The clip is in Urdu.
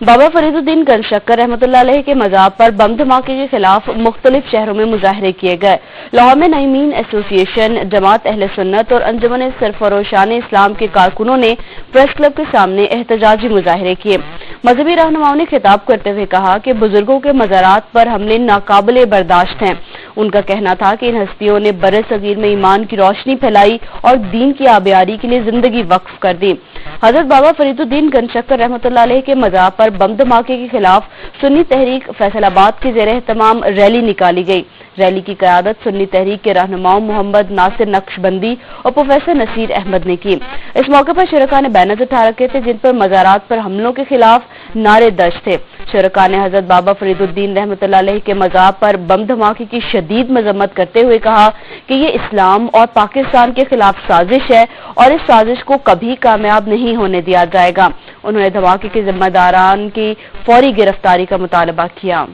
بابا فریدالدین گنجشکر رحمۃ اللہ علیہ کے مزار پر بم دھماکے کے خلاف مختلف شہروں میں مظاہرے کیے گئے۔ لاہور میں نعیمین ایسوسی ایشن، جماعت اہل سنت اور انجمن سرفروشان اسلام کے کارکنوں نے پریس کلب کے سامنے احتجاجی مظاہرے کیے۔ مذہبی رہنماؤں نے خطاب کرتے ہوئے کہا کہ بزرگوں کے مزارات پر حملے ناقابل برداشت ہیں۔ ان کا کہنا تھا کہ ان ہستیوں نے بر صغیر میں ایمان کی روشنی پھیلائی اور دین کی آبیاری کے لیے زندگی وقف کر دی۔ حضرت بابا فریدالدین گنجشکر رحمۃ اللہ علیہ کے مزار پر بم دھماکے کے خلاف سنی تحریک فیصل آباد کے زیر اہتمام ریلی نکالی گئی۔ ریلی کی قیادت سنی تحریک کے رہنماؤں محمد ناصر نقشبندی اور پروفیسر نصیر احمد نے کی۔ اس موقع پر شرکاء نے بینرز اٹھا رکھے تھے جن پر مزارات پر حملوں کے خلاف نعرے درج تھے۔ شرکاء نے حضرت بابا فریدالدین رحمۃ اللہ علیہ کے مزار پر بم دھماکے کی شدید مذمت کرتے ہوئے کہا کہ یہ اسلام اور پاکستان کے خلاف سازش ہے اور اس سازش کو کبھی کامیاب نہیں ہونے دیا جائے گا۔ انہوں نے دھماکے کے ذمہ داران کی فوری گرفتاری کا مطالبہ کیا۔